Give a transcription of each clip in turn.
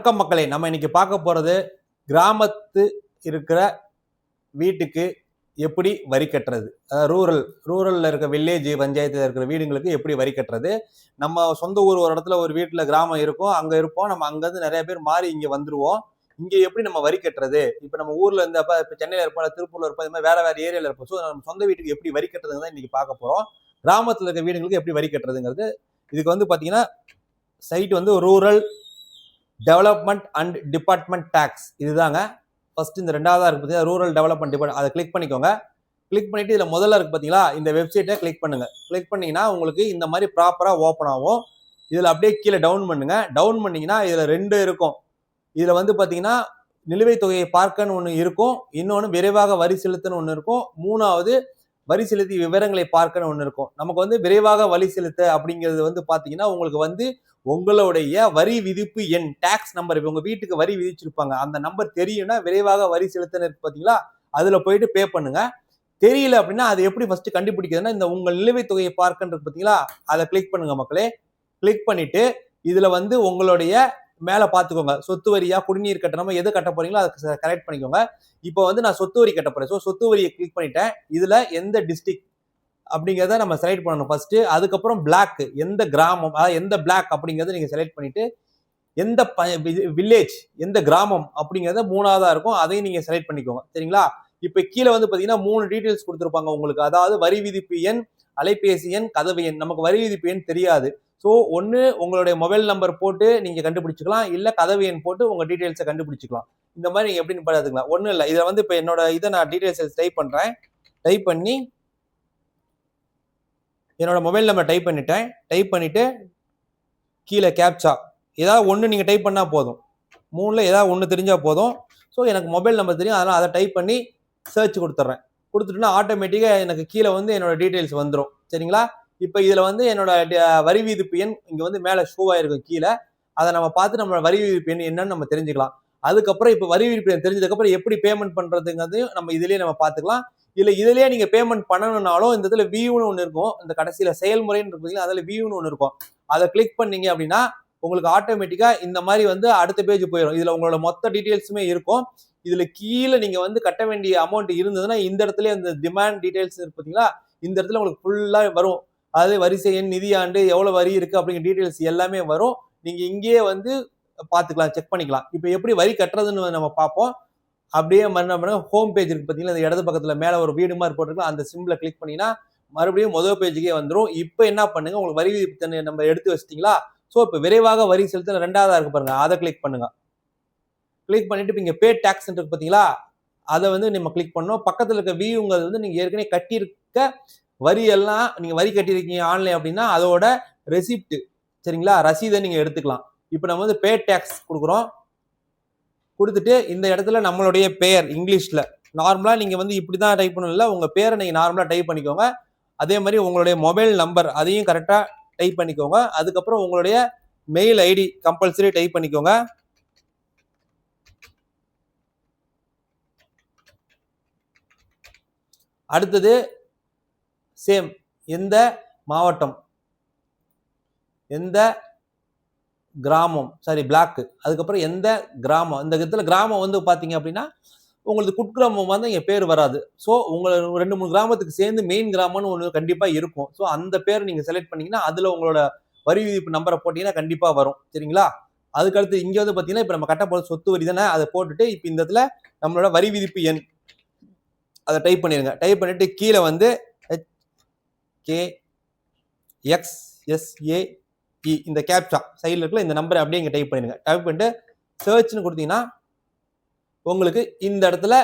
வணக்கம் மக்களே. நம்ம இன்னைக்கு பார்க்க போறது கிராமத்து இருக்கிற வீட்டுக்கு எப்படி வரி கட்டுறது. ரூரல்ல இருக்க வில்லேஜ் பஞ்சாயத்துல இருக்கிற வீடுங்களுக்கு எப்படி வரி கட்டுறது. நம்ம சொந்த ஊர் ஒரு இடத்துல ஒரு வீட்டுல கிராமம் இருக்கும், அங்க இருப்போம். நம்ம அங்கிருந்து நிறைய பேர் மாறி இங்க வந்துருவோம். இங்க எப்படி நம்ம வரி கட்டுறது. இப்ப நம்ம ஊர்ல இருந்து இப்ப சென்னையில இருப்போம், திருப்பூர்ல இருப்போம், இந்த மாதிரி வேற ஏரியால இருப்போம். ஸோ நம்ம சொந்த வீட்டுக்கு எப்படி வரி கட்டுறதுன்னு தான் இன்னைக்கு பார்க்க போறோம். கிராமத்துல இருக்க வீடுங்களுக்கு எப்படி வரி கட்டுறதுங்கிறது. இதுக்கு வந்து பாத்தீங்கன்னா சைட் வந்து rural development and department tags. இதுதாங்க ஃபர்ஸ்ட். இந்த ரெண்டாவதா இருக்கு பார்த்தீங்கன்னா ரூரல் டெவலப்மெண்ட் டிபார்ட்மெண்ட். அதை கிளிக் பண்ணிக்கோங்க. கிளிக் பண்ணிட்டு இதுல முதல்ல இருக்கு பார்த்தீங்களா, இந்த வெப்சைட்டை கிளிக் பண்ணுங்க. கிளிக் பண்ணீங்கன்னா உங்களுக்கு இந்த மாதிரி ப்ராப்பரா ஓப்பன் ஆகும். இதுல அப்படியே கீழே டவுன் பண்ணுங்க. டவுன் பண்ணீங்கன்னா இதுல ரெண்டு இருக்கும். இதுல வந்து பாத்தீங்கன்னா நிலுவைத் தொகையை பார்க்கன்னு ஒன்று இருக்கும், இன்னொன்று விரைவாக வரி செலுத்தன்னு ஒன்று இருக்கும், மூணாவது வரி செலுத்தி விவரங்களை பார்க்கன்னு ஒன்று இருக்கும். நமக்கு வந்து விரைவாக வரி செலுத்த அப்படிங்கிறது வந்து பாத்தீங்கன்னா உங்களுக்கு வந்து உங்களுடைய வரி விதிப்பு எண், டாக்ஸ் நம்பர், உங்க வீட்டுக்கு வரி விதிச்சிருப்பாங்க, அந்த நம்பர் தெரியும்னா விரைவாக வரி செலுத்த பாத்தீங்களா, அதுல போயிட்டு பே பண்ணுங்க. தெரியல அப்படின்னா அது எப்படி ஃபர்ஸ்ட் கண்டுபிடிக்கிறதுனா இந்த உங்கள் நிலுவைத் தொகையை பார்க்கன்றது பாத்தீங்களா, அதை கிளிக் பண்ணுங்க மக்களே. கிளிக் பண்ணிட்டு இதுல வந்து உங்களுடைய மேல பாத்துக்கோங்க, சொத்து வரியா குடிநீர் கட்டணமா எது கட்ட போறீங்களோ அதை கரெக்ட் பண்ணிக்கோங்க. இப்போ வந்து நான் சொத்து வரி கட்ட போறேன். ஸோ சொத்து வரியை கிளிக் பண்ணிட்டேன். இதுல எந்த டிஸ்ட்ரிக்ட் அப்படிங்கிறத நம்ம செலக்ட் பண்ணணும் ஃபர்ஸ்ட். அதுக்கப்புறம் பிளாக் எந்த கிராமம், அதாவது எந்த பிளாக் அப்படிங்கிறத நீங்க செலக்ட் பண்ணிட்டு எந்த வில்லேஜ் எந்த கிராமம் அப்படிங்கிறத மூணாவதா இருக்கும், அதையும் நீங்க செலக்ட் பண்ணிக்கோங்க. சரிங்களா? இப்ப கீழே வந்து பாத்தீங்கன்னா 3 டீடைல்ஸ் கொடுத்துருப்பாங்க உங்களுக்கு. அதாவது வரி விதிப்பு எண், அலைபேசி எண், கதவு எண். நமக்கு வரி விதிப்பு எண் தெரியாது. ஸோ ஒன்னு உங்களுடைய மொபைல் நம்பர் போட்டு நீங்க கண்டுபிடிச்சிக்கலாம், இல்ல கதவு எண் போட்டு உங்க டீடைல்ஸை கண்டுபிடிச்சிக்கலாம். இந்த மாதிரி நீங்க எப்படின்னு பார்த்துக்கலாம். ஒன்றும் இல்லை, இதை வந்து இப்போ என்னோட இதை நான் டீடைல்ஸ் டைப் பண்றேன். டைப் பண்ணி என்னோட மொபைல் நம்பர் டைப் பண்ணிட்டேன். டைப் பண்ணிட்டு கீழே கேப்சா ஏதாவது ஒன்று நீங்கள் டைப் பண்ணால் போதும். 3ல் ஏதாவது ஒன்று தெரிஞ்சால் போதும். ஸோ எனக்கு மொபைல் நம்பர் தெரியும், அதனால் அதை டைப் பண்ணி சர்ச் கொடுத்துட்றேன். கொடுத்துட்டுனா ஆட்டோமேட்டிக்காக எனக்கு கீழே வந்து என்னோட டீட்டெயில்ஸ் வந்துடும். சரிங்களா? இப்போ இதில் வந்து என்னோட வரி விதிப்பு எண் இங்கே வந்து மேலே ஷோ ஆயிருக்கும் கீழே. அதை நம்ம பார்த்து நம்மளோட வரி விதிப்பு எண் என்னன்னு நம்ம தெரிஞ்சுக்கலாம். அதுக்கப்புறம் இப்போ வரி விதிப்பு எண் தெரிஞ்சதுக்கப்புறம் எப்படி பேமெண்ட் பண்ணுறதுங்கிறதையும் நம்ம இதுலேயே நம்ம பார்த்துக்கலாம். இல்லை இதுலேயே நீங்கள் பேமெண்ட் பண்ணணும்னாலும் இந்த இடத்துல வியூன்னு ஒன்று இருக்கும், இந்த கடைசியில் செயல்முறைன்னு பார்த்தீங்கன்னா அதில் வியூன்னு ஒன்று இருக்கும். அதை கிளிக் பண்ணீங்க அப்படின்னா உங்களுக்கு ஆட்டோமேட்டிக்கா இந்த மாதிரி வந்து அடுத்த பேஜ் போயிடும். இதுல உங்களோட மொத்த டீடைல்ஸுமே இருக்கும். இதுல கீழே நீங்க வந்து கட்ட வேண்டிய அமௌண்ட் இருந்ததுன்னா இந்த இடத்துல இந்த டிமாண்ட் டீடைல்ஸ் இருக்கு பார்த்தீங்களா, இந்த இடத்துல உங்களுக்கு ஃபுல்லா வரும். அதாவது வரிசை எண், நிதியாண்டு, எவ்வளவு வரி இருக்கு அப்படிங்கிற டீடைல்ஸ் எல்லாமே வரும். நீங்க இங்கேயே வந்து பாத்துக்கலாம், செக் பண்ணிக்கலாம். இப்போ எப்படி வரி கட்டுறதுன்னு நம்ம பார்ப்போம். அப்படியே ஹோம் பேஜ் இருக்கு பார்த்தீங்களா, இந்த இடது பக்கத்துல மேல ஒரு வீடு மாதிரி போட்டிருக்கலாம், அந்த சிம்பிளை கிளிக் பண்ணீங்கன்னா மறுபடியும் முதல் பேஜுக்கே வந்துடும். இப்போ என்ன பண்ணுங்க, உங்களுக்கு வரி விதிப்பு நம்ம எடுத்து வச்சிட்டீங்களா. ஸோ இப்போ விரைவாக வரி செலுத்த ரெண்டாவதா இருக்கு பாருங்க, அதை கிளிக் பண்ணுங்க. கிளிக் பண்ணிட்டு இப்போ இங்கே பே டாக்ஸ் இருக்கு பார்த்தீங்களா, அதை வந்து நம்ம கிளிக் பண்ணோம். பக்கத்தில் இருக்க வியூங்கிறது வந்து நீங்க ஏற்கனவே கட்டியிருக்க வரி எல்லாம், நீங்க வரி கட்டியிருக்கீங்க ஆன்லைன் அப்படின்னா அதோட ரெசிப்ட், சரிங்களா, ரசீதை நீங்க எடுத்துக்கலாம். இப்போ நம்ம வந்து பே டாக்ஸ் கொடுக்குறோம். கொடுத்துட்டு இந்த இடத்துல நம்மளுடைய பெயர் இங்கிலீஷ்ல நார்மலா நீங்க வந்து இப்படிதான் டைப் பண்ணல, உங்க பேரை நீங்க நார்மலா டைப் பண்ணிக்கோங்க. அதே மாதிரி உங்களுடைய மொபைல் நம்பர் அதையும் கரெக்டா டைப் பண்ணிக்கோங்க. அதுக்கப்புறம் உங்களுடைய மெயில் ஐடி கம்பல்சரி டைப் பண்ணிக்கோங்க. அடுத்தது சேம் எந்த மாவட்டம், எந்த கிராமம், சாரி பிளாக், அதுக்கப்புறம் எந்த கிராமம். இந்த இடத்துல கிராமம் வந்து பாத்தீங்க அப்படின்னா உங்களுக்கு குட்கிராமம் வந்து இங்க பேர் வராது. ஸோ உங்களை 2-3 கிராமத்துக்கு சேர்ந்து மெயின் கிராமம்னு ஒன்று கண்டிப்பா இருக்கும். ஸோ அந்த பேர் நீங்க செலக்ட் பண்ணீங்கன்னா அதுல உங்களோட வரி விதிப்பு நம்பரை போட்டீங்கன்னா கண்டிப்பா வரும். சரிங்களா? அதுக்கடுத்து இங்க வந்து பாத்தீங்கன்னா இப்ப நம்ம கட்ட போற சொத்து வரி தானே, அதை போட்டுட்டு இப்ப இந்த இடத்துல நம்மளோட வரி விதிப்பு எண் அதை டைப் பண்ணிருங்க. டைப் பண்ணிட்டு கீழே வந்து HKXSAE இந்த கேப்சா சைடில் இருக்குல்ல, இந்த நம்பரை அப்படியே இங்க டைப் பண்ணிருங்க. டைப் பண்ணிட்டு சர்ச்னு கொடுத்தீங்கன்னா உங்களுக்கு இந்த இடத்துல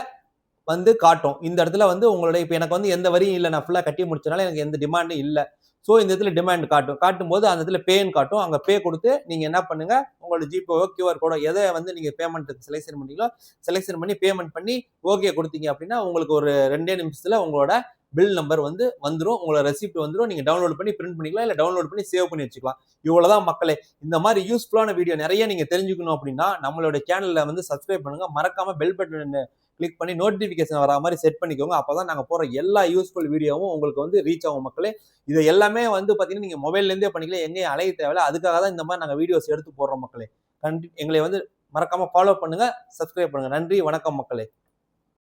வந்து காட்டும். இந்த இடத்துல வந்து உங்களுடைய இப்போ எனக்கு வந்து எந்த வரியும் இல்லை, நான் ஃபுல்லாக கட்டி முடிச்சனால எனக்கு எந்த டிமாண்டும் இல்லை. ஸோ இந்த இடத்துல டிமாண்ட் காட்டும் போது அந்த இடத்துல பேன்னு காட்டும். அங்கே பே கொடுத்து நீங்க என்ன பண்ணுங்க, உங்களோட ஜிபேவோ கியூஆர் கோடோ எதை வந்து நீங்க பேமெண்ட்டுக்கு செலக்ஷன் பண்ணீங்களோ செலக்ஷன் பண்ணி பேமெண்ட் பண்ணி ஓகே கொடுத்தீங்க அப்படின்னா உங்களுக்கு ஒரு 2 நிமிஷத்துல உங்களோட பில் நம்பர் வந்து வந்துடும், உங்களோட ரெசிப்ட் வந்துடும். நீங்க டவுன்லோட் பண்ணி பிரிண்ட் பண்ணிக்கலாம், இல்லை டவுன்லோட் பண்ணி சேவ் பண்ணி வச்சுக்கலாம். இவ்வளவுதான் மக்களே. இந்த மாதிரி யூஸ்ஃபுல்லான வீடியோ நிறைய நீங்க தெரிஞ்சுக்கணும் அப்படின்னா நம்மளோட சேனல்ல வந்து சப்ஸ்கிரைப் பண்ணுங்க. மறக்காம பெல் பட்டன் கிளிக் பண்ணி நோட்டிபிகேஷன் வர மாதிரி செட் பண்ணிக்கோங்க. அப்பதான் நாங்க போற எல்லா யூஸ்ஃபுல் வீடியோவும் உங்களுக்கு வந்து ரீச் ஆகும் மக்களே. இது எல்லாமே வந்து பாத்தீங்கன்னா நீங்க மொபைல்ல இருந்தே பண்ணிக்கலாம், எங்கேயும் அலைய தேவையில்ல. அதுக்காக தான் இந்த மாதிரி நாங்க வீடியோஸ் எடுத்து போடுறோம் மக்களே. எங்களை வந்து மறக்காம ஃபாலோ பண்ணுங்க, சப்ஸ்கிரைப் பண்ணுங்க. நன்றி, வணக்கம் மக்களே.